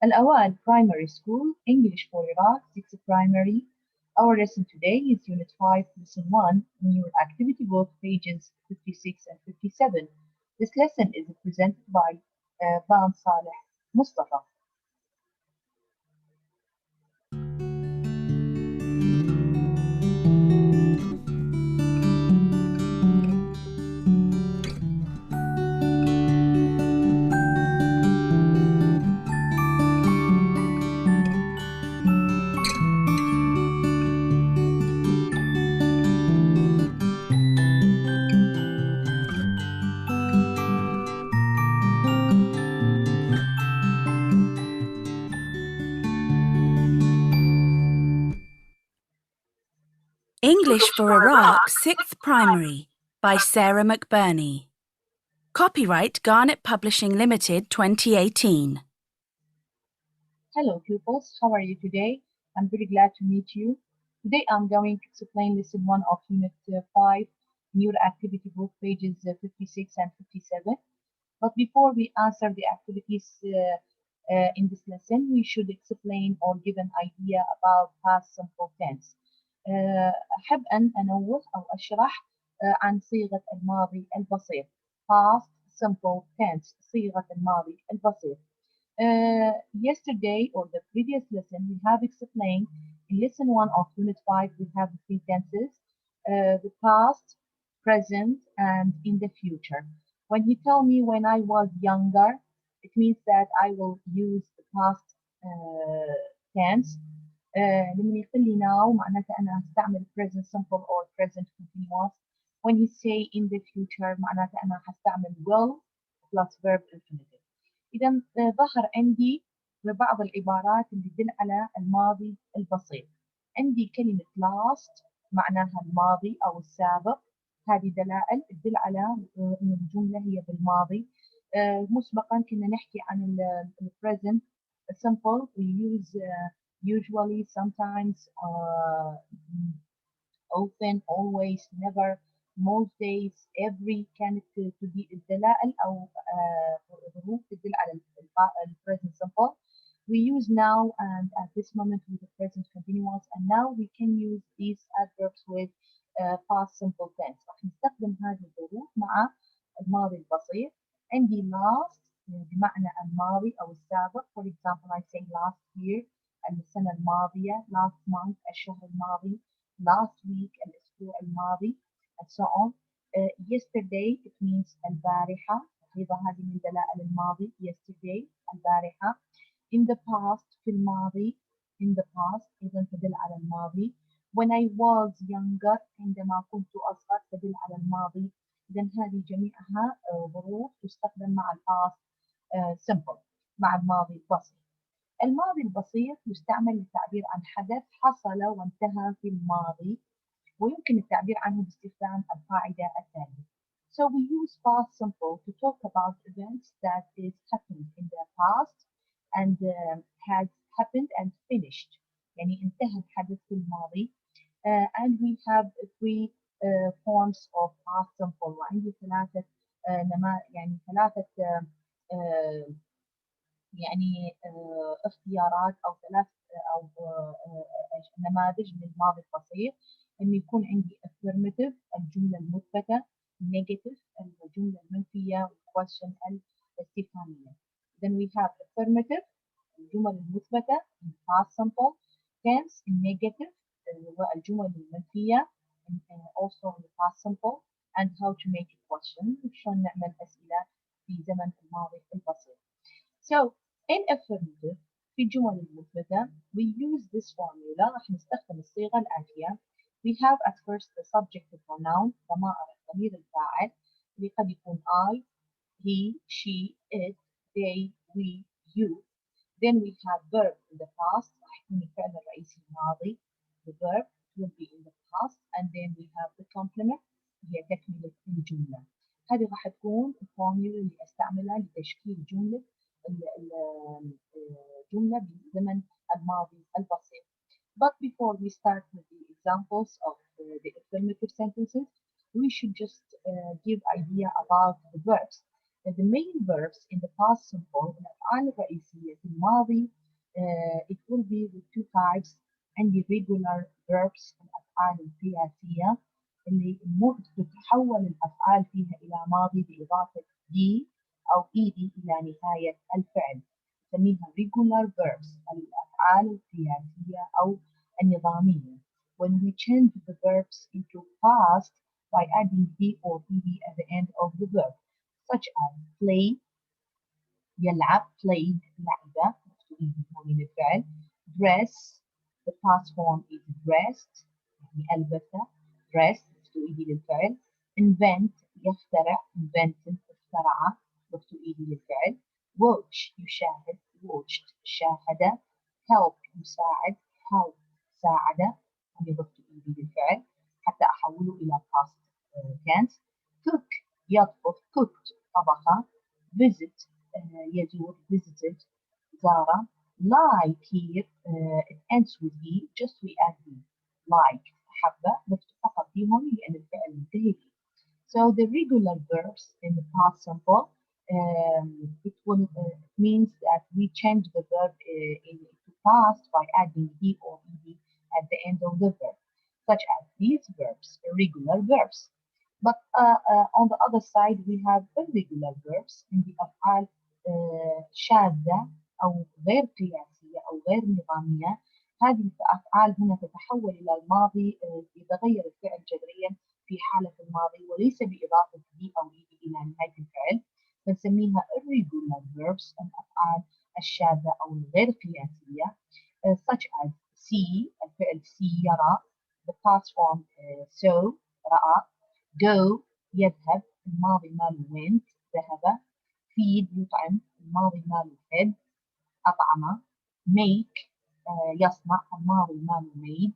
Al-Awad Primary School, English for Iraq, 6th Primary. Our lesson today is Unit 5, Lesson 1, in your activity book, pages 56 and 57. This lesson is presented by Ban Saleh Mustafa. English for Iraq, 6th Primary by Sarah McBurney. Copyright Garnet Publishing Limited 2018. Hello pupils, how are you today? I'm very glad to meet you. Today I'm going to explain lesson 1 of unit 5, new activity book, pages 56 and 57. But before we answer the activities in this lesson, we should explain or give an idea about past simple tense. أحب أن أنوه أو أشرح عن صيغة الماضي البسيط. Past simple tense صيغة الماضي البسيط. Yesterday or the previous lesson we have explained in lesson 1 of unit 5 we have the three tenses, the past, present and in the future. When he told me when I was younger, it means that I will use the past tense. لما يقول لي now معناته أنا هستعمل present simple or present continuous. When he say in the future معناته أنا هستعمل will plus verb infinitive. إذا ظهر عندي بعض العبارات اللي تدل على الماضي البسيط. عندي كلمة last معناها الماضي أو السابق. هذه دلائل تدل على إن الجملة هي بالماضي. مسبقا كنا نحكي عن ال present simple. We use usually, sometimes, often, always, never, most days, every. كانت تدي الدلائل أو ظروف تدل على ال present simple. We use now and at this moment with the present continuous, and now we can use these adverbs with past simple tense. راح نستخدم هذه الظروف مع الماضي البسيط. عندي last بمعنى الماضي أو السابق. For example, I say last year السنة الماضية, last month الشهر الماضي, last week الأسبوع الماضي, and so on. Yesterday it means البارحة. أيضا هذه من دلائل الماضي. yesterday البارحة. in the past في الماضي. in the past أيضا تدل على الماضي. when I was younger عندما كنت أصغر تدل على الماضي. إذا هذه جميعها ظروف تستخدم مع الpast simple مع الماضي البسيط. الماضي البسيط يستعمل للتعبير عن حدث حصل وانتهى في الماضي، ويمكن التعبير عنه باستخدام القاعدة التالية. So we use past simple to talk about events that is happened in the past and has happened and finished. يعني انتهى الحدث في الماضي. And we have three forms of past simple. وعندي ثلاثة يعني ثلاثة يعني اختيارات أو ثلاث أو نماذج من الماضي البسيط. إنه يكون عندي affirmative الجملة المثبتة، negative الجملة المنفية، question الاستفهامية. Then we have affirmative الجمل المثبتة in past simple tense in negative والجمل المنفية also in past simple and how to make a question وشلون نعمل أسئلة في زمن الماضي البسيط. So in affirmative في الجمل المثبتة we use this formula. راح نستخدم الصيغة الآتية. We have at first the subject pronoun ضمير الفاعل اللي قد يكون I, he, she, it, they, we, you. Then we have verb in the past راح يكون الفعل الرئيسي الماضي. The verb will be in the past and then we have the complement هي تكملة الجملة. هذه راح تكون الفورمولا اللي استعملها لتشكيل جملة جملة بزمن الماضي البسيط. But before we start with the examples of the affirmative sentences, we should just give idea about the verbs. The main verbs in the past simple الأفعال الرئيسية في الماضي it will be with two types. عندي regular verbs الأفعال القياسية اللي تتحول الأفعال فيها إلى ماضي بإضافة d أو ed إلى نهاية الفعل نسميها regular verbs الأفعال القياسية أو النظامية. When we change the verbs into past by adding d or ed at the end of the verb such as play يلعب played لعب تريد من الفعل dress the past form is dressed يعني ألبس dressed تريد للفعل invent يخترع invented اخترع تريد للفعل watch يشاهد watched شاهد help يساعد help ساعد يعني تريد للفعل حتى أحوله إلى past tense cook يطبخ cooked طبخ visit يزور visited زار like here it ends with e just we add e like حبة ضفت فقط e هون لأن الفعل منتهي به. So the regular verbs in the past simple it will means that we change the verb into past by adding e or ed at the end of the verb such as these verbs irregular verbs. But on the other side we have irregular verbs in the أفعال شاذة أو غير قياسية أو غير نظامية. هذه الأفعال هنا تتحول إلى الماضي يتغير الفعل جذريا في حالة الماضي وليس بإضافة دي أو إيدي إلى نهاية الفعل بنسميها irregular verbs الأفعال الشاذة أو الغير قياسية such as see الفعل see يرى the past form so رأى go يذهب الماضي ماله went ذهب feed يطعم الماضي ماله fed أطعم make يصنع الماضي ماله made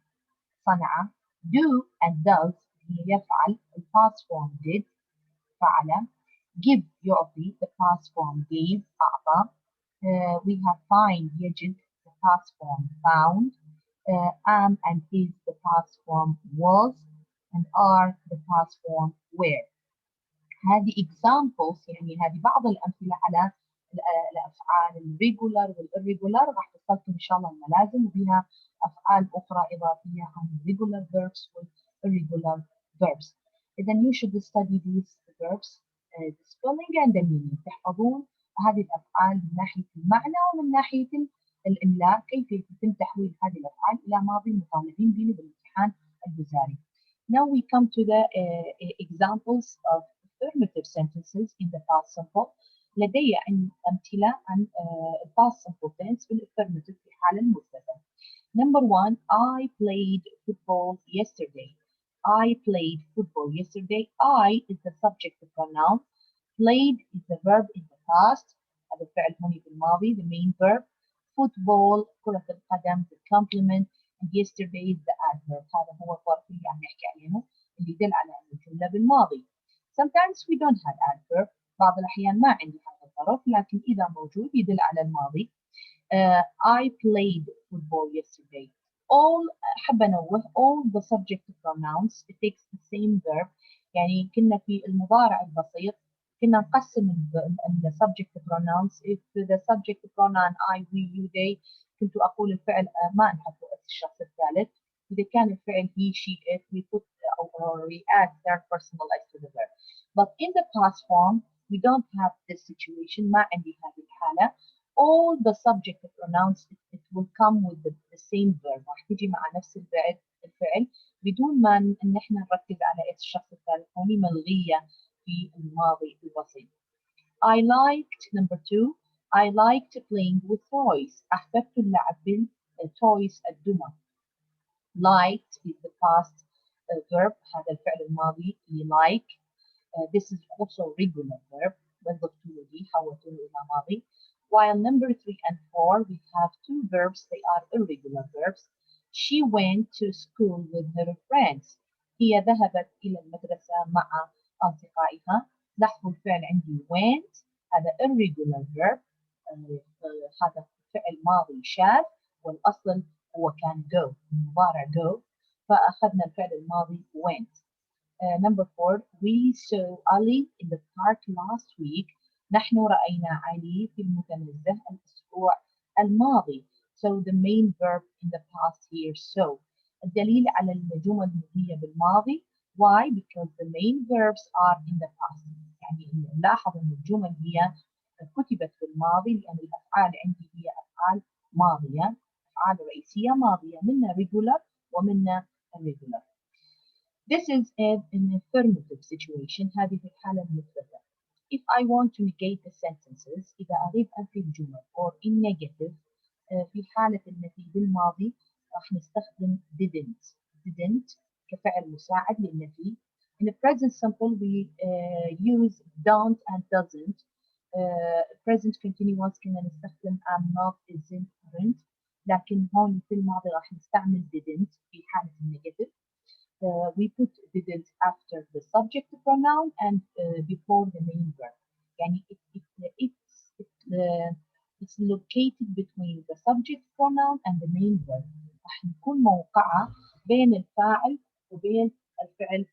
صنع do and does يفعل the past form did فعل give يعطي the past form gave أعطى we have find يجد the past form found am and is the past form was and are the past form were. هذه examples يعني هذه بعض الأمثلة على الأفعال الريجولار والإريجولار راح تصلكم إن شاء الله الملازم وبها أفعال أخرى إضافية عن regular verbs والirregular verbs. إذا you should study these verbs the spelling and the meaning تحفظون هذه الأفعال من ناحية المعنى ومن ناحية الإملاء كيف يتم تحويل هذه الأفعال إلى ماضي مطالبين به بالامتحان الوزاري. Now we come to the examples of affirmative sentences in the past simple. لدي أمثلة عن past simple tense بالaffirmative في حالة المثبتة. Number one, I played football yesterday. I played football yesterday. I is the subject pronoun. Played is the verb in the past. هذا الفعل هنا في الماضي the main verb. Football كرة القدم the complement. And yesterday is the adverb. هذا هو الظرف اللي عم نحكي عليه اللي يدل على أن الجملة بالماضي. Sometimes we don't have adverb. بعض الأحيان ما عندي هذا الظرف لكن إذا موجود يدل على الماضي. I played football yesterday. All حب أنوه all the subject pronouns it takes the same verb. يعني كنا في المضارع البسيط كنا نقسم ال subject pronouns if the subject pronoun I we you they كنت أقول الفعل ما نحط الشخص الثالث. إذا كان الفعل he she it we put or we add third personal s to the verb. But in the past form we don't have this situation ما عندي هذه الحالة. All the subject pronouns it will come with the same verb راح تيجي مع نفس الفعل بدون ما ان احنا نركز على الشخص الثالث هوني ملغية في الماضي البسيط. I liked number two I liked playing with toys. أحببت اللعب بالtoys الدمى. Liked is the past verb هذا الفعل الماضي like. This is also regular verb وظفته لي حولته إلى ماضي. While number 3 and 4 we have two verbs they are irregular verbs. She went to school with her friends. هي ذهبت إلى المدرسة مع أصدقائها. لاحظوا الفعل عندي went هذا irregular verb هذا فعل ماضي شاذ والأصل هو كان go المضارع go فأخذنا الفعل الماضي went. Number 4 we saw Ali in the park last week. نحن رأينا علي في المتنزه الأسبوع الماضي. So the main verb in the past here so. الدليل على الجمل هي بالماضي. Why? Because the main verbs are in the past. يعني نلاحظ أن الجمل هي كتبت في الماضي لأن الأفعال عندي هي أفعال ماضية، أفعال رئيسية ماضية، منها regular ومنها irregular. This is an affirmative situation. هذه في الحالة المثبتة. If I want to negate the sentences إذا أريد أنفي الجمل or in negative في حالة النفي بالماضي راح نستخدم didn't كفعل مساعد للنفي. In the present simple we use don't and doesn't. Present continuous كنا نستخدم am not isn't aren't. لكن هون في الماضي راح نستعمل didn't في حالة النيجاتيف. We put didn't after the subject pronoun and before the main verb. يعني it's located between the subject pronoun and the main verb. راح نكون موقعة بين الفاعل وبين الفعل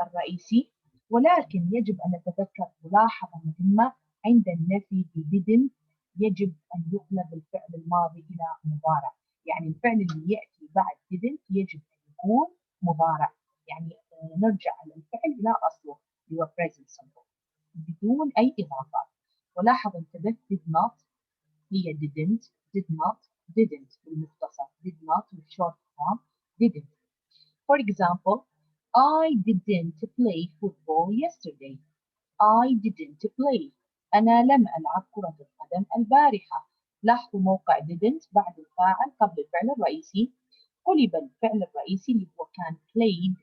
الرئيسي. ولكن يجب أن نتذكر ملاحظة مهمة عند النفي didn't يجب أن يقلب الفعل الماضي إلى مضارع. يعني الفعل اللي يأتي بعد didn't يجب أن يكون مضارع. يعني نرجع الفعل إلى أصله اللي هو present simple بدون أي إضافات. ولاحظ انتبه did not هي didn't بالمختصر did not with short form didn't. For example, I didn't play football yesterday. I didn't play. أنا لم ألعب كرة القدم البارحة. لاحظوا موقع didn't بعد الفاعل قبل الفعل الرئيسي. قلب الفعل الرئيسي اللي هو كان played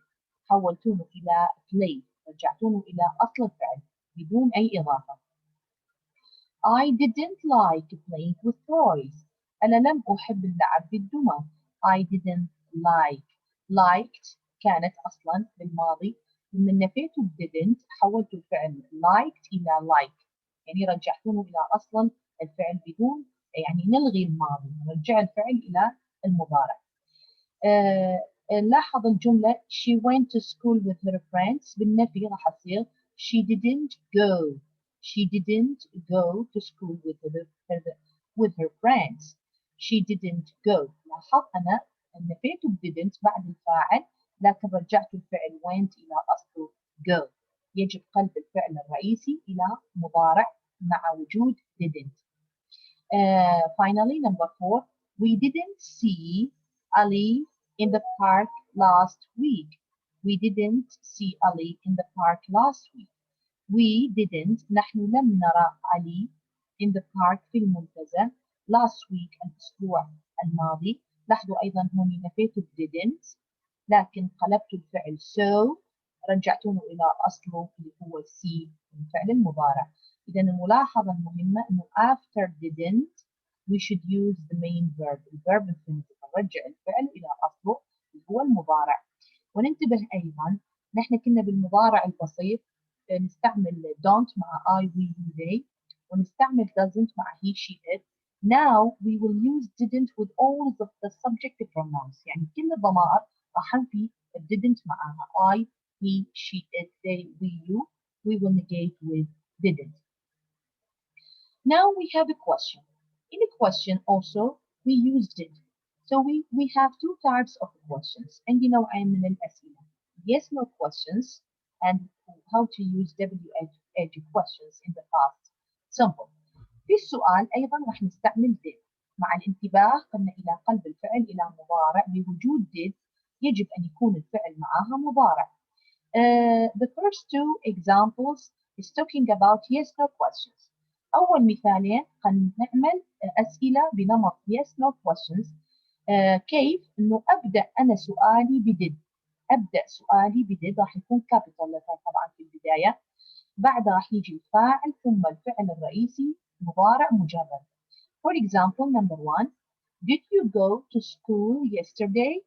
حولتونه إلى play رجعتونه إلى أصل الفعل بدون أي إضافة. I didn't like playing with toys. أنا لم أحب اللعب بالدمى. I didn't liked كانت أصلا بالماضي. لما نفيته didn't حولت الفعل liked إلى like يعني رجعتونه إلى أصلا الفعل بدون يعني نلغي الماضي نرجع الفعل إلى المضارع. لاحظ الجملة she went to school with her friends بالنفي راح أصير she didn't go to school with her friends. She didn't go. لاحظ أنا نفيت didn't بعد الفاعل لكن رجعت الفعل went إلى أصله go. يجب قلب الفعل الرئيسي إلى مضارع مع وجود didn't. Finally, number 4, we didn't see Ali in the park last week. We didn't see Ali in the park last week. We didn't نحن لم نرى علي in the park في المنتزه last week الأسبوع الماضي. لاحظوا أيضا هون نفيت didn't لكن قلبت الفعل so رجعتونه إلى أصله اللي هو see الفعل المضارع. إذا الملاحظة المهمة إنه after didn't we should use the main verb الverb infinitive نرجع الفعل إلى أصله اللي هو المضارع. وننتبه أيضا نحن كنا بالمضارع البسيط نستعمل don't مع I, we, you, they ونستعمل doesn't مع he, she, it. Now we will use didn't with all of the subjective pronouns يعني كل الضمائر راح نفي didn't معها I, he, she, it, they, we, you. We will negate with didn't. Now we have a question. In a question also we use did. So we have two types of questions. عندي نوعين من الأسئلة. Yes, no questions and how to use WH questions in the past. Simple. في السؤال أيضا راح نستعمل did. مع الانتباه قلنا إلى قلب الفعل إلى مضارع بوجود did يجب أن يكون الفعل معها مضارع. The first two examples is talking about yes no questions. أول مثالين نعمل أسئلة بنمط yes no questions. كيف إنه أبدأ أنا سؤالي بدid. أبدأ سؤالي بدid راح يكون capital letter طبعا في البداية. بعدها راح يجي الفاعل ثم الفعل الرئيسي مضارع مجرد. For example, number 1, did you go to school yesterday?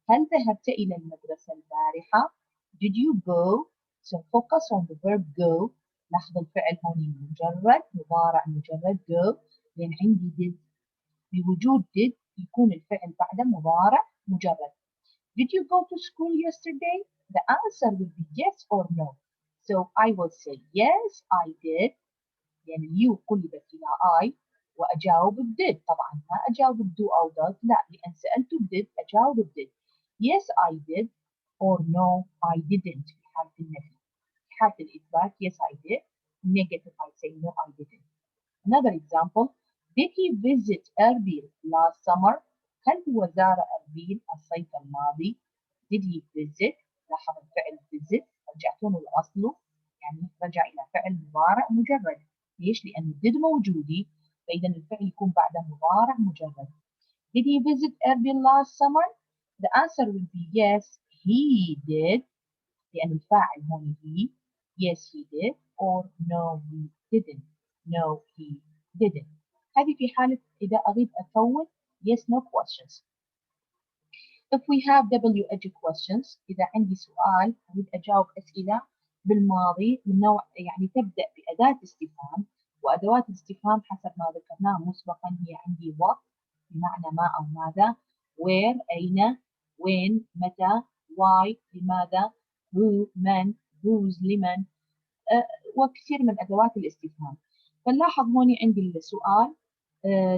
هل ذهبت إلى المدرسة البارحة؟ Did you go? So focus on the verb go. لاحظ الفعل هون مجرد مضارع مجرد go لأن عندي did. بوجود did يكون الفعل بعده مضارع مجرد. Did you go to school yesterday? The answer will be yes or no. So I will say yes, I did. يعني اليو قلبت إلى I وأجاوب did. طبعا ما أجاوب do أو does، لا، لأن سألته did أجاوب did. Yes I did or no I didn't في حالة النفي. في حالة الإثبات yes I did. Negative I say no I didn't. Another example, did he visit Erbil last summer? هل هو زار أربيل الصيف الماضي؟ did he visit؟ لاحظ الفعل visit رجعتونه لأصله، يعني رجع إلى فعل مضارع مجرد. ليش؟ لأن did موجودي، فإذا الفعل يكون بعده مضارع مجرد. Did he visit Erbil last summer? The answer will be yes, he did. لأن الفاعل هون he. Yes, he did. Or no, he didn't. No, he didn't. هذه في حالة إذا أريد أفوت yes, no questions. If we have WH questions، إذا عندي سؤال أريد أجاوب أسئلة بالماضي من نوع يعني تبدأ بأداة استفهام، وأدوات الاستفهام حسب ما ذكرناه مسبقا هي عندي what بمعنى ما أو ماذا، where أين، when متى، why لماذا، who من، whose لمن، وكثير من أدوات الاستفهام. فنلاحظ هون عندي السؤال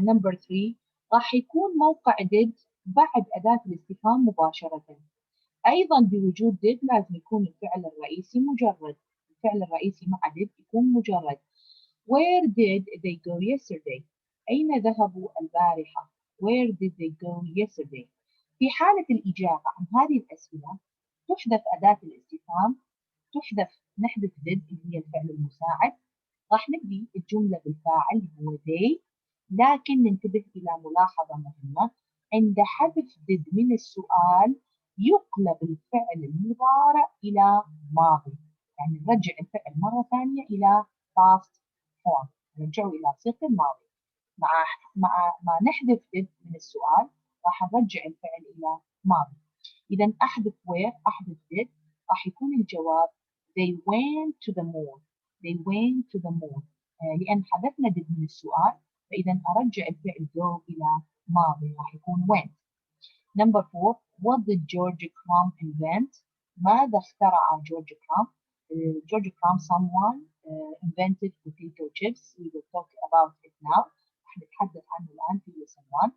نمبر 3 راح يكون موقع did بعد أداة الاستفهام مباشرة. أيضا بوجود did لازم يكون الفعل الرئيسي مجرد. الفعل الرئيسي مع did يكون مجرد. Where did they go yesterday؟ أين ذهبوا البارحة؟ Where did they go yesterday؟ في حالة الإجابة عن هذه الأسئلة تحذف أداة الاستفهام، نحذف did اللي هي الفعل المساعد، راح نبدي الجملة بالفاعل اللي هو they، لكن ننتبه إلى ملاحظة مهمة، عند حذف did من السؤال يقلب الفعل المضارع إلى ماضي، يعني نرجع الفعل مرة ثانية إلى past form، نرجعه إلى صيغة الماضي. مع ما نحذف did من السؤال راح نرجع الفعل إلى ماضي. إذا أحذف where، أحذف did، راح يكون الجواب they went to the mall. They went to the mall. لأن حذفنا did من السؤال، فإذا أرجع الفعل go إلى ماضي، راح يكون went. Number 4, what did George Crumb invent? ماذا اخترع جورج كرامب؟ George Crumb, someone invented potato chips. We will talk about it now. راح نتحدث عنه الآن في lesson 1.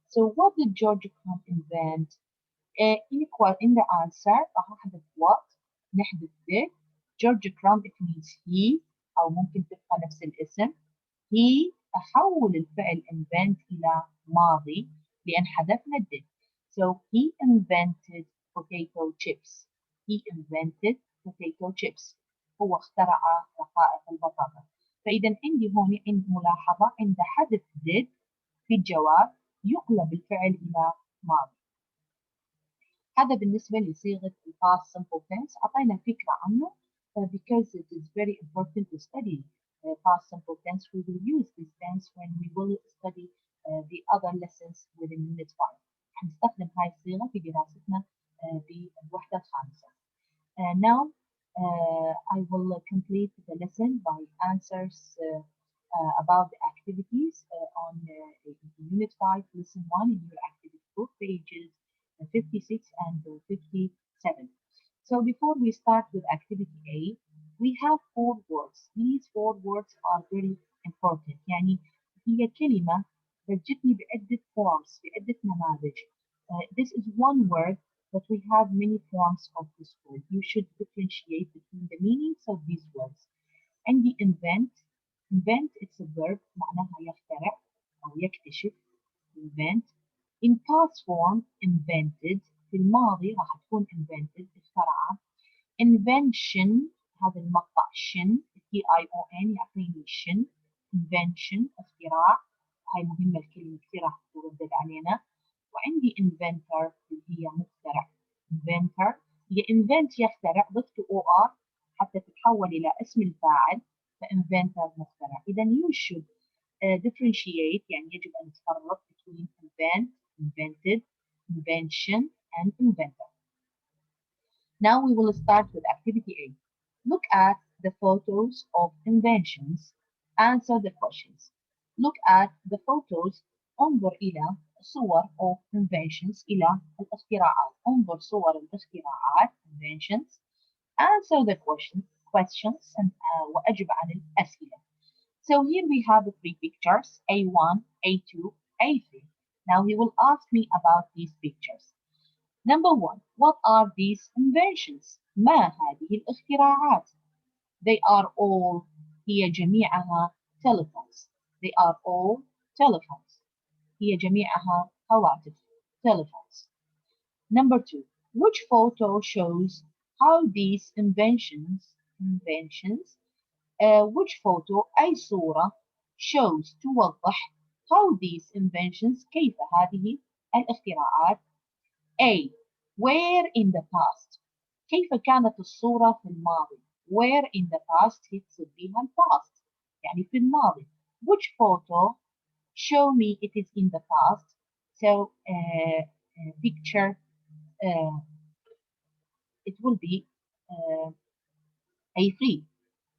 So what did George Crumb invent? in the answer راح أحذف what، نحذف did. George Crumb it means he، أو ممكن تبقى نفس الاسم. he أحول الفعل invent إلى ماضي لأن حذفنا did. So he invented potato chips. He invented potato chips. هو اخترع رقائق البطاطا. فإذا عندي هون عندي ملاحظة عند حذف did في الجواب يقلب الفعل إلى ماضي. هذا بالنسبة لصيغة past simple tense. أعطينا فكرة عنه because it is very important to study past simple tense. We will use this tense when we will study the other lessons within unit 5. حنستخدم هاي الصيغة في دراستنا بالوحدة الخامسة. Now I will complete the lesson by answers about the activities on unit 5 lesson 1 in your activity book pages 56 and 57. So before we start with activity A, we have 4 words. These 4 words are very important. يعني هي كلمة بتجتني بعدة forms، بعدة نماذج. This is one word, but we have many forms of this word. You should differentiate between the meanings of these words. عندي invent. Invent it's a verb معناها يخترع أو يكتشف. Invent. In past form invented، في الماضي راح تكون invented اخترع. Invention هذا المقطع شن T-I-O-N يعطيني شن. Invention اختراع، هاي مهمة الكلمة كثير راح تردد علينا. وعندي inventor اللي هي مخترع. Inventor هي invent يخترع، ضفت OR حتى تتحول إلى اسم الفاعل، فinventor مخترع. إذا you should differentiate، يعني يجب أن تفرق between invent, invented, invention and inventor. Now we will start with activity A. Look at the photos of inventions. Answer the questions. Look at the photos. انظر إلى صور of inventions، إلى الاختراعات. انظر صور الاختراعات inventions. Answer the questions and وأجب عن الأسئلة. So here we have the three pictures, A1, A2, A3. Now he will ask me about these pictures. Number one, what are these inventions? ما هذه الاختراعات? They are all هي جميعها telephones. They are all telephones. هي جميعها هواتف telephones. Number two, which photo shows how these inventions which photo أي صورة shows توضح how these inventions كيف هذه الاختراعات A. Where in the past كيف كانت الصورة في الماضي where in the past يقصد بها past يعني في الماضي which photo show me it is in the past so picture uh, it will be uh, A3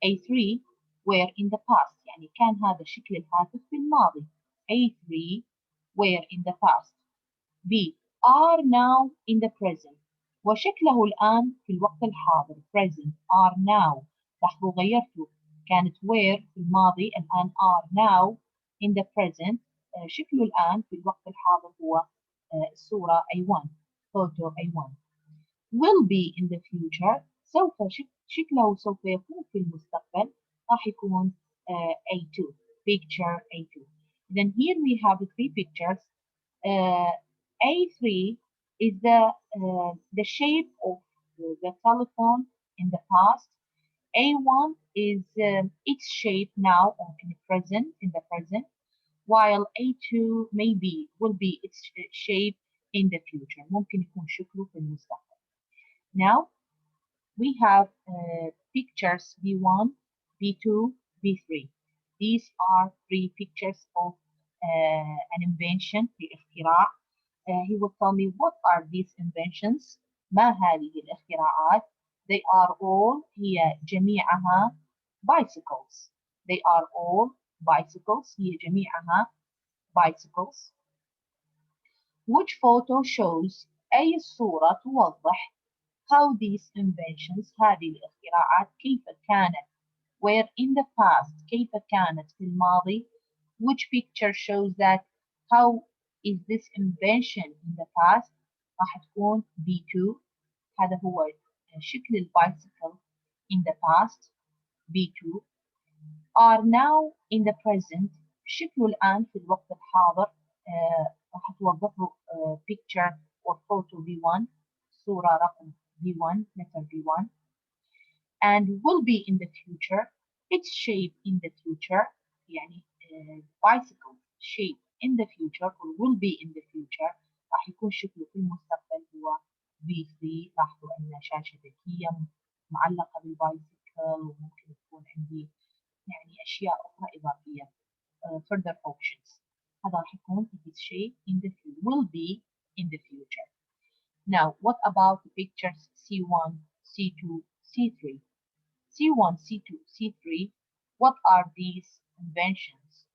A3 where in the past يعني كان هذا شكل الهاتف في الماضي A3 where in the past B are now in the present وشكله الآن في الوقت الحاضر present are now لاحظوا غيرته كانت where في الماضي الآن are now in the present شكله الآن في الوقت الحاضر هو الصورة A1 photo A1 will be in the future سوف شكله سوف يكون في المستقبل راح يكون A2 picture A2 then here we have three pictures A3 is the shape of the telephone in the past A1 is its shape now or in the present while A2 maybe will be its shape in the future ممكن يكون شكله في المستقبل now we have pictures B1, B2, B3. These are three pictures of an invention, the اختراع. He will tell me what are these inventions. ما هذه الاختراعات. They are all هي جميعها bicycles. They are all bicycles. هي جميعها bicycles. Which photo shows أي صورة توضح how these inventions هذه الاختراعات كيف كانت where in the past كيف كانت في الماضي which picture shows that how is this invention in the past راح تكون B2 هذا هو شكل البايسكل in the past B2 are now in the present شكله الآن في الوقت الحاضر راح توضحه picture or photo B1 صورة رقم B1 letter B1 and will be in the future its shape in the future يعني bicycle shape in the future or will be in the future راح يكون شكله في المستقبل هو B3 لاحظوا أن شاشة ذكية معلقة بالبايسكل وممكن تكون عندي يعني أشياء أخرى إضافية further options هذا راح يكون its shape in the future will be in the future. Now, what about the pictures C1, C2, C3? C1, C2, C3, what are these inventions?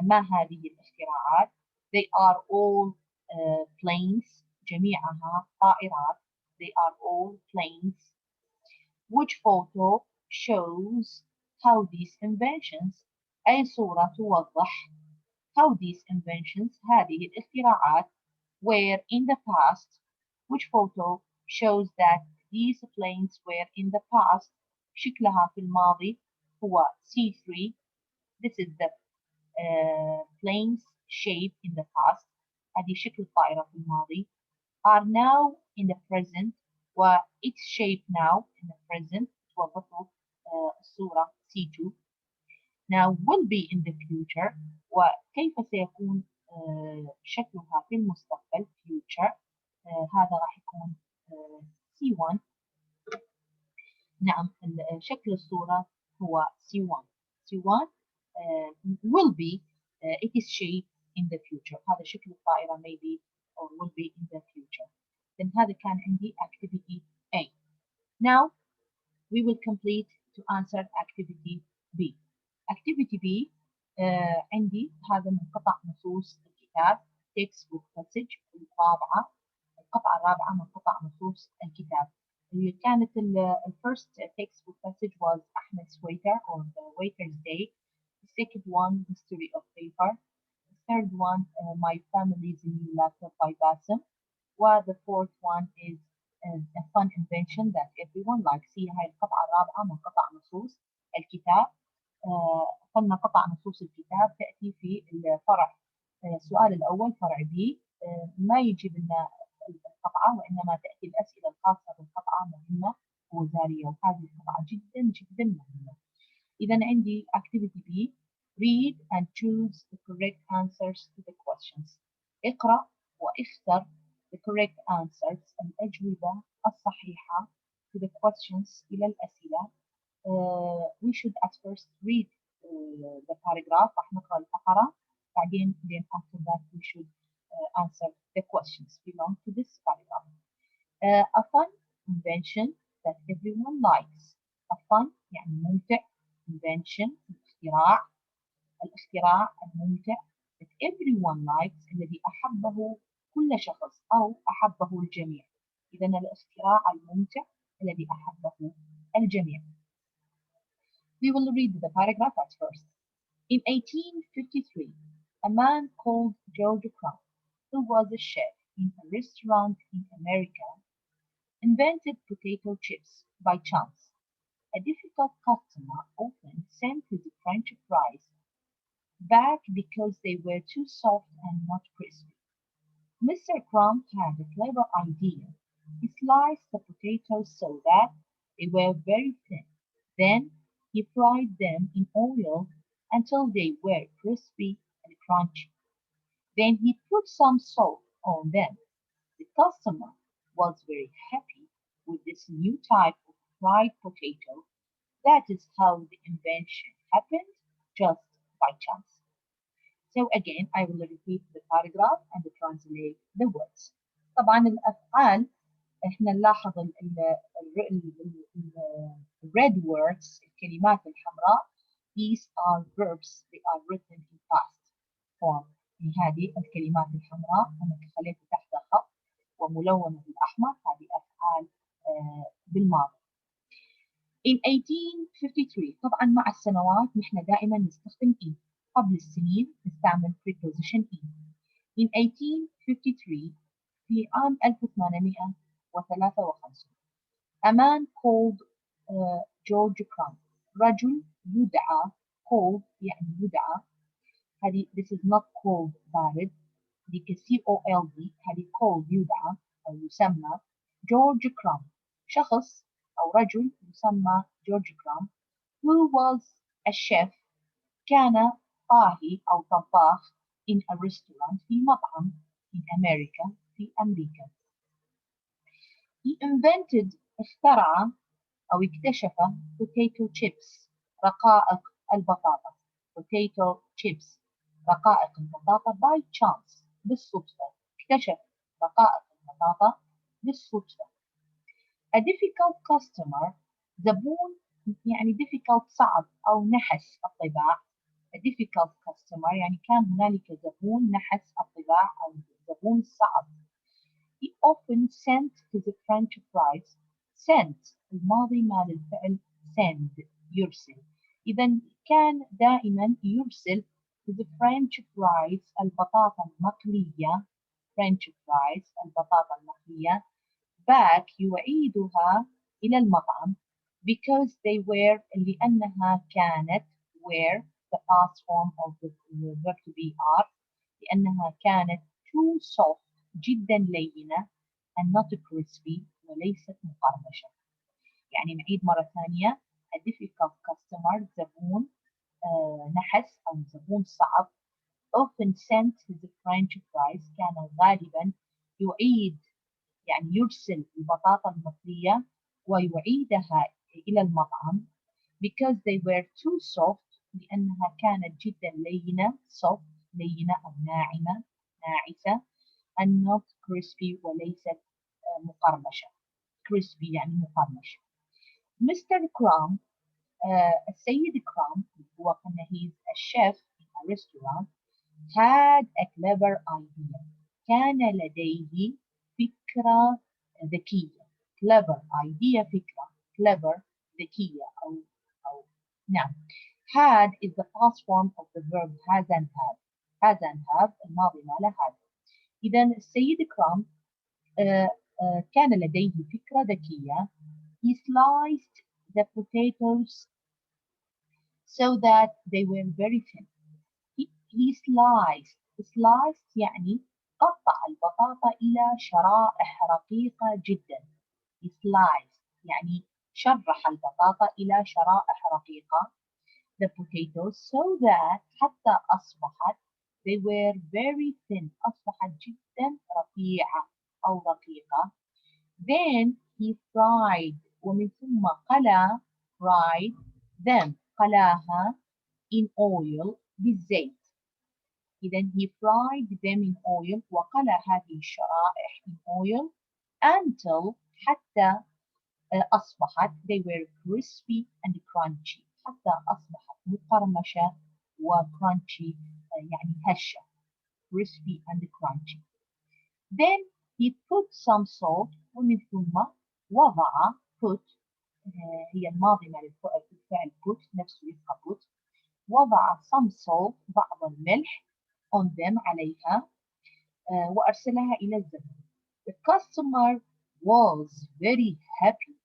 ما هذه الاختراعات? They are all planes, جميعها طائرات. They are all planes. Which photo shows how these inventions أي صورة توضح how these inventions هذه الاختراعات were in the past which photo shows that these planes were in the past شكلها في الماضي هو C3 this is the plane's shape in the past هذه شكل الطائرة في الماضي are now in the present و its shape now in the present توضحوا الصورة C2 now will be in the future وكيف سيكون شكلها في المستقبل future هذا راح يكون C1 نعم شكل الصورة هو C1 C1 will be its shape in the future هذا شكل الطائرة maybe or will be in the future then هذا كان عندي activity A now we will complete to answer activity B activity B عندي هذا من قطع نصوص الكتاب textbook passage القطعة الرابعة من قطع نصوص الكتاب اللي كانت first textbook passage was أحمد سويتر or the waiter's day. The second one, History of Paper. The third one, My Family's New Laptop by Bassem. While the fourth one is a fun invention that everyone likes. هي هاي القطعة الرابعة من قطع نصوص الكتاب. قلنا قطع نصوص الكتاب تأتي في الفرع. السؤال الأول فرع B ما يجي لنا القطعة، وإنما تأتي الأسئلة الخاصة بالقطعة مهمة ووزارية، وهذه القطعة جدا جدا مهمة. إذا عندي activity B, read and choose the correct answers to the questions. اقرأ واختر the correct answers، الأجوبة الصحيحة to the questions، إلى الأسئلة. We should at first read the paragraph. راح نقرأ الفقرة بعدين then after that we should answer the questions belong to this paragraph. A fun invention that everyone likes. A fun يعني ممتع. invention الاختراع الممتع that everyone likes الذي أحبه كل شخص أو أحبه الجميع. إذا الاختراع الممتع الذي أحبه الجميع. We will read the paragraph at first. In 1853, a man called George Crumb, who was a chef in a restaurant in America, invented potato chips by chance. A difficult customer often sent his French fries back because they were too soft and not crispy. Mr. Crumb had a clever idea. He sliced the potatoes so that they were very thin. Then he fried them in oil until they were crispy and crunchy. Then he put some salt on them. The customer was very happy with this new type of fried potato. That is how the invention happened, just by chance. So again, I will repeat the paragraph and translate the words. طبعا الأفعال احنا نلاحظ red words الكلمات الحمراء. These are verbs. They are written in past form. هذه الكلمات الحمراء أنا خليت تحتها خط وملونة بالأحمر، هذه أفعال بالماضي. In 1853 طبعا مع السنوات نحن دائما نستخدم إن. قبل السنين نستعمل preposition in. In 1853 في عام 1853 a man called George Crumb. رجل يدعى called يعني يدعى. هذه this is not called بارد، دي COLD، هذه called يدعى أو يسمى. George Crumb شخص أو رجل يسمى George Crumb who was a chef كان طاهي أو طباخ in a restaurant في مطعم in America في أمريكا. He invented اخترع أو اكتشف potato chips رقائق البطاطا. potato chips رقائق البطاطا by chance بالصدفة. اكتشف رقائق البطاطا بالصدفة. A difficult customer زبون يعني difficult صعب أو نحس الطباع. A difficult customer يعني كان هنالك زبون نحس الطباع أو زبون صعب. He often sent his French fries. sent الماضي مال الفعل send يرسل. إذا كان دائما يرسل his French fries البطاطا المقلية French fries البطاطا المقلية back يعيدها إلى المطعم because they were لأنها كانت were the past form of the verb to be are لأنها كانت too soft جدا لينة and not crispy وليست مقرمشة. يعني نعيد مرة ثانية a difficult customer زبون نحس أو زبون صعب often sent his French fries كان غالبا يعيد يعني يرسل البطاطا المقلية ويعيدها إلى المطعم because they were too soft لأنها كانت جدا لينة soft لينة أو ناعمة ناعسة and not crispy وليست مقرمشة. crispy يعني مقرمشة. Mr. Crumb السيد كرامب هو قلنا he's a chef in a restaurant had a clever idea. كان لديه فكرة ذكية. clever idea فكرة clever ذكية أو نعم. had is the past form of the verb has and have. has and have الماضي ماله had. إذا السيد إكرام كان لديه فكرة ذكية. He sliced the potatoes so that they were very thin. He sliced يعني قطع البطاطا إلى شرائح رقيقة جدا. He sliced يعني شرح البطاطا إلى شرائح رقيقة. The potatoes so that حتى أصبحت they were very thin. أصبحت جدا رفيعة أو رقيقة. Then he fried ومن ثم قلى fried them قلاها in oil بالزيت. إذا he fried them in oil وقلى هذه الشرائح in oil until حتى أصبحت they were crispy and crunchy. حتى أصبحت مقرمشة وكرانشي يعني هشة. crispy and crunchy. Then he put some salt ومن ثم وضع put هي الماضي مع الفعل put نفسه يبقى put. وضع some salt بعض الملح on them عليها وأرسلها إلى الزبون. The customer was very happy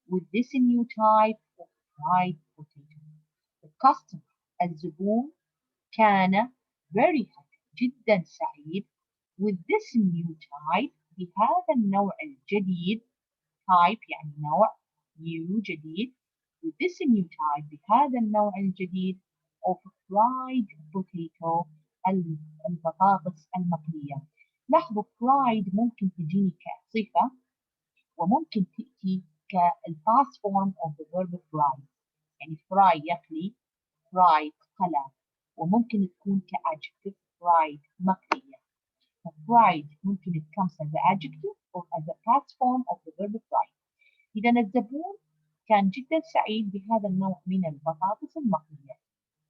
with this new type of fried potato. The customer الزبون كان very happy جدا سعيد with this new type بهذا النوع الجديد. type يعني نوع new جديد. with this new type بهذا النوع الجديد of fried potato البطاطس المقلية. لاحظوا fried ممكن تجيني كصفة وممكن تأتي كالpast form of the verb fry. يعني fry يقلي fried قلى وممكن تكون كadjective fried مقلية. fried ممكن it comes as an adjective or as a past form of the verb fry. إذا الزبون كان جدا سعيد بهذا النوع من البطاطس المقلية.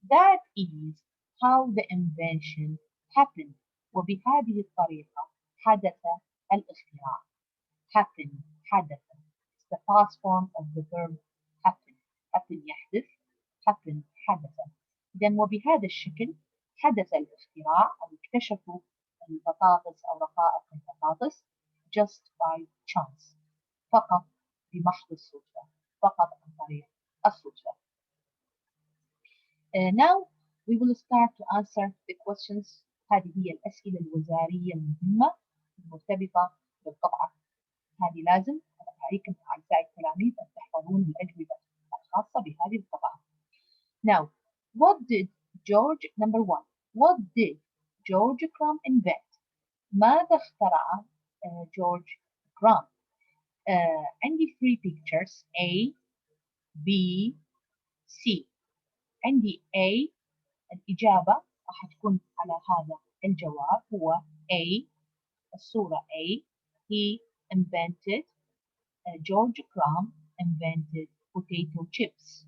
That is how the invention happened. وبهذه الطريقة حدث الاختراع. happen حدث. It's the past form of the verb happen. happen يحدث. happen حدث. إذا وبهذا الشكل حدث الاختراع أو اكتشفوا البطاطس أو رقائق البطاطس just by chance. فقط بمحض الصدفة. فقط عن طريق الصدفة. Now we will start to answer the questions. هذه هي الأسئلة الوزارية المهمة المرتبطة بالطبعة. هذه لازم عليكم أعزائي التلاميذ أن تحفظون الأجوبة الخاصة بهذه الطبعة. Now, what did George number 1? What did George Crumb invent? ماذا اخترع جورج كرام؟ عندي 3 pictures A B C. عندي A الإجابة راح تكون على هذا الجواب هو A. الصورة A. He invented George Crumb invented potato chips.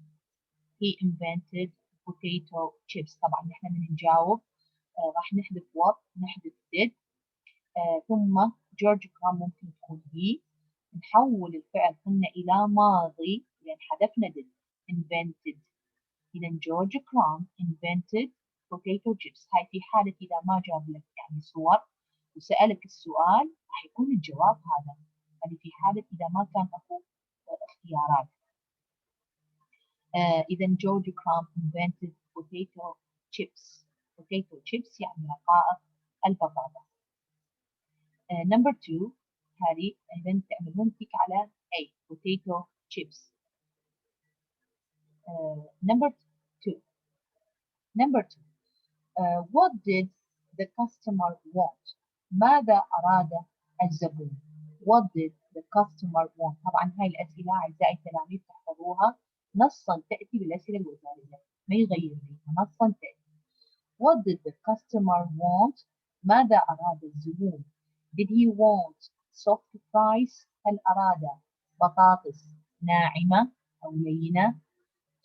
He invented potato chips. طبعا نحن من نجاوب راح نحذف what نحذف did ثم جورج كرام ممكن تكون he. نحول الفعل قلنا إلى ماضي لأن حذفنا did. invented. إذا جورج كرام invented potato chips. هاي في حالة إذا ما جاب لك يعني صور وسألك السؤال راح يكون الجواب هذا. هذه في حالة إذا ما كان أكو اختيارات. إذا جورج كرام invented potato chips. potato chips يعني رقائق البطاطا. number 2 هذه إذا تعملون تك على A potato chips. number 2 what did the customer want? ماذا أراد الزبون؟ what did the customer want؟ طبعا هاي الأسئلة أعزائي التلاميذ تحفظوها نصا تأتي بالأسئلة الوزارية ما يغير فيها نصا تأتي. what did the customer want؟ ماذا أراد الزبون؟ did he want soft fries؟ هل أراد بطاطس ناعمة أو لينة؟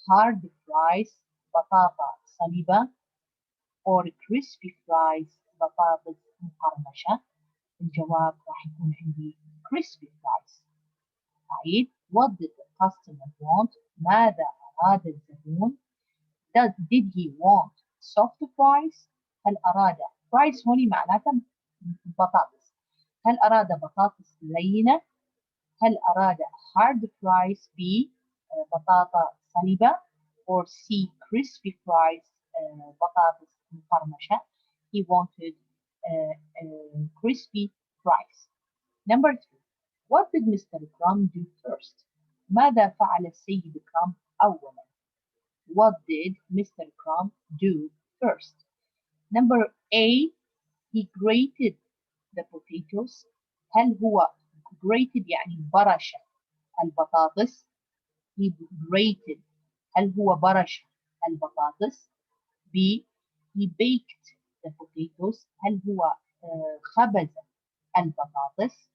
hard fries بطاطا صلبة or crispy fries بطاطس مقرمشة؟ الجواب راح يكون عندي crispy fries. أعيد what did the customer want؟ ماذا أراد الزبون؟ did he want soft fries؟ هل أراد fries هوني معناتها بطاطس. هل أراد بطاطس لينة؟ هل أراد hard fries B بطاطا صلبة or C crispy fries بطاطس مقرمشة. He wanted crispy fries. Number 3. What did Mr. Crumb do first? ماذا فعل السيد كرامب أولا؟ What did Mr. Crumb do first? Number A. He grated the potatoes. هل هو grated يعني برش البطاطس؟ He grated. هل هو برش البطاطس؟ B. He baked the potatoes. هل هو خبز البطاطس؟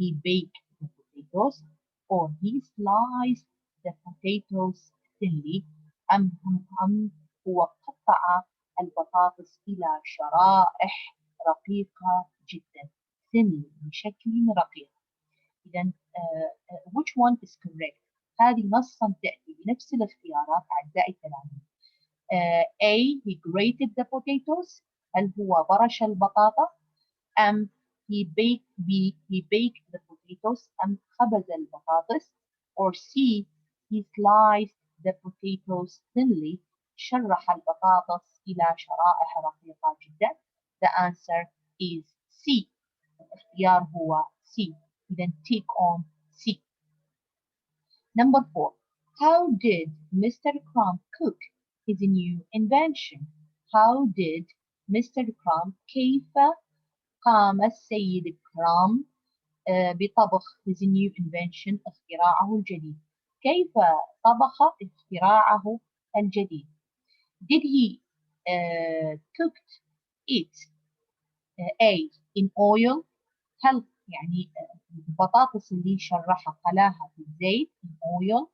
He baked the potatoes or he sliced the potatoes thinly. أم هو قطع البطاطس إلى شرائح رقيقة جدا thin بشكل رقيق. إذا which one is correct؟ هذه نصا تأتي بنفس الاختيارات أعزائي التلاميذ. A. He grated the potatoes. هل هو برش البطاطا؟ أم he baked the potatoes أم خبز البطاطس or C. He sliced the potatoes thinly شرح البطاطس إلى شرائح رقيقة جدا. The answer is C. الاختيار هو C. Then tick on C. Number 4. How did Mr. Crumb cook his new invention? How did Mr. Crumb كيف قام السيد كرامب بطبخ his new invention اختراعه الجديد؟ كيف طبخ اختراعه الجديد؟ Did he cooked it A. in oil؟ هل يعني البطاطس اللي شرحها قلاها في الزيت in oil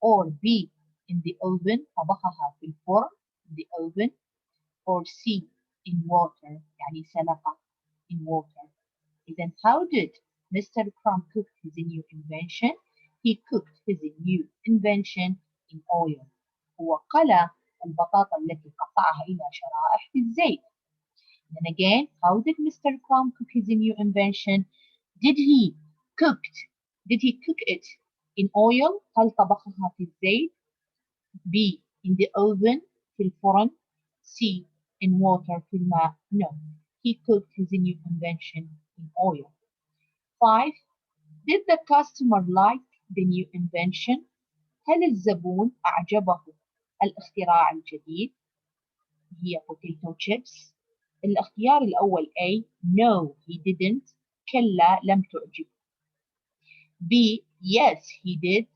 or B. in the oven طبخها في الفرن in the oven or C. in water يعني سلقها in water. Then how did Mr. Crumb cook his new invention? He cooked his new invention in oil. هو قلى البطاطا التي قطعها إلى شرائح في الزيت. Then again, how did Mr. Crumb cook his new invention? Did he cook it in oil؟ هل طبخها في الزيت؟ B. in the oven في الفرن. C. in water في الماء. No. He cooked his new invention in oil. 5. Did the customer like the new invention? هل الزبون أعجبه الاختراع الجديد؟ هي potato chips. الاختيار الأول A. No, he didn't. كلا لم تعجب. B. Yes, he did.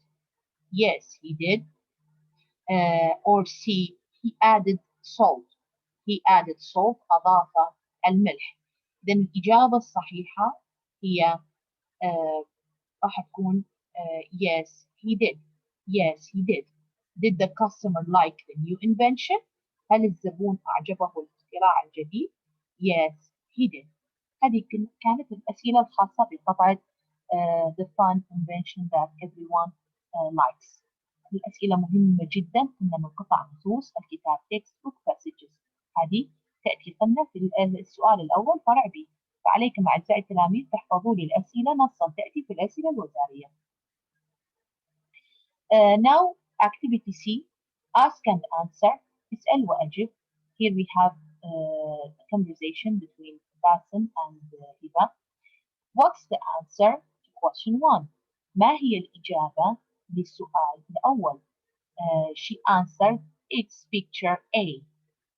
Yes, he did. Or C. He added salt. He added salt. أضاف الملح. إذن الإجابة الصحيحة هي راح تكون yes, he did. Yes, he did. Did the customer like the new invention? هل الزبون أعجبه الاختراع الجديد؟ Yes, he did. هذه كانت الأسئلة الخاصة بقطعة the fun invention that everyone likes. الأسئلة مهمة جدا. كنا من قطع نصوص الكتاب textbook passages. هذه تأتي ضمن في السؤال الأول فرع B. فعليكم أعزائي التلاميذ تحفظوا لي الأسئلة نصا تأتي في الأسئلة الوزارية. Now activity C. Ask and answer. اسأل وأجب. Here we have a conversation between Bassem and Hiba. What's the answer to question 1? ما هي الإجابة للسؤال الأول؟ She answered it's picture A.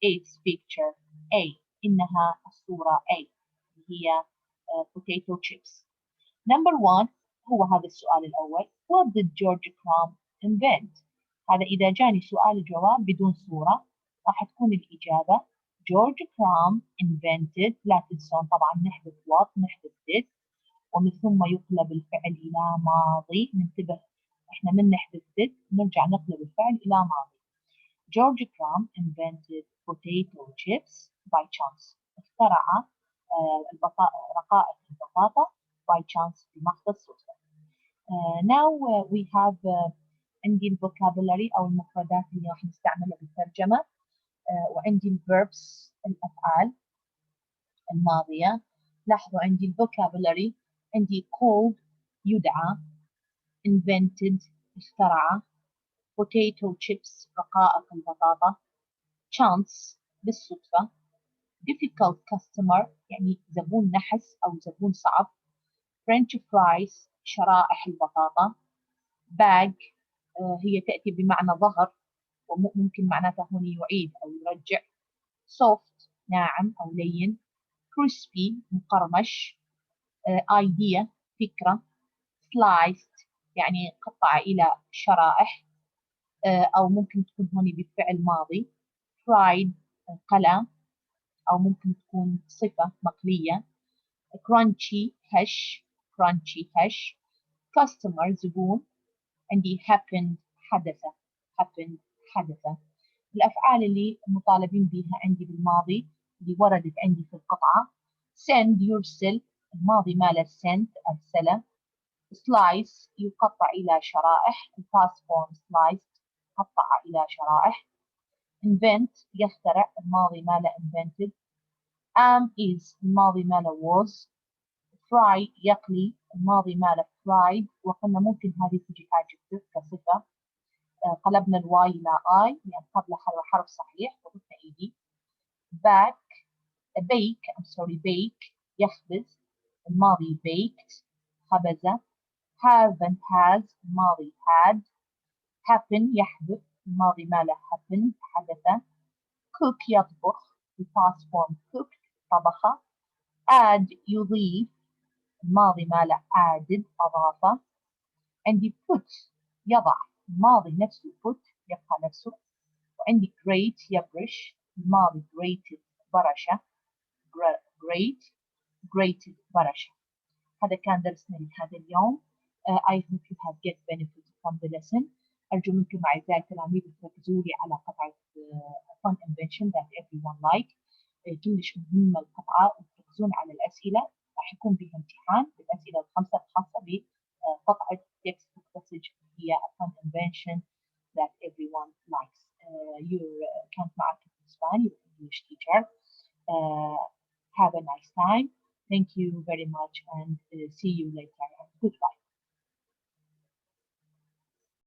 It's picture A. إنها الصورة A. هي potato chips. Number 1 هو هذا السؤال الأول. What did George Crumb invent? هذا إذا جاني سؤال الجواب بدون صورة راح تكون الإجابة George Crumb invented. لا تنسون طبعا نحذف what نحذف did ومن ثم يقلب الفعل إلى ماضي. ننتبه إحنا من نحذف did نرجع نقلب الفعل إلى ماضي. George Crumb invented potato chips by chance. اخترع رقائق البطاطا by chance بمحض الصدفة. Now we have عندي الفوكابولري أو المفردات اللي راح نستعملها بالترجمة، وعندي الverbs الأفعال الماضية. لاحظوا عندي الفوكابولري، عندي called يدعى، invented اخترع، potato chips رقائق البطاطا، chance بالصدفة، difficult customer يعني زبون نحس أو زبون صعب، French fries شرائح البطاطا، bag هي تأتي بمعنى ظهر وممكن معناتها هنا يعيد أو يرجع، soft ناعم أو لين، crispy مقرمش، idea فكرة، sliced يعني قطع إلى شرائح أو ممكن تكون هنا بفعل ماضي، fried قلى أو ممكن تكون صفة مقلية، crunchy هش، crunchy هش، customer زبون، عندي happened حدث، happened حدث. الأفعال اللي مطالبين بها عندي بالماضي اللي وردت عندي في القطعة، send yourself الماضي ماله send أرسله، slice يقطع إلى شرائح past form sliced قطع إلى شرائح، invent يخترع الماضي ماله invented، is الماضي ماله was، fry يقلي الماضي ماله fried، وقلنا ممكن هذه تجي adjective كصفة، قلبنا الواي إلى I لأن قبل حرف صحيح وضفنا إيدي، bake يخبز الماضي baked خبز، have and has الماضي had، happen يحدث الماضي ماله happened حدث، cook يطبخ past form cooked طبخ، add يضيف الماضي ماله added أضاف، عندي put يضع الماضي نفسه put يبقى نفسه، وعندي grate يبرش الماضي grated برشة grated برشة. هذا كان درسنا لهذا اليوم. I hope you have get benefit from the lesson. أرجو منكم أعزائي التلاميذ تركزوا لي على قطعة fun invention that everyone like. كلش مهمة القطعة وتركزون على الأسئلة، راح يكون بها امتحان بالأسئلة الخمسة الخاصة بقطعة textbook passage هي a fun invention that everyone likes. كانت معكم إسفان your English teacher. Have a nice time. Thank you very much and see you later. Goodbye.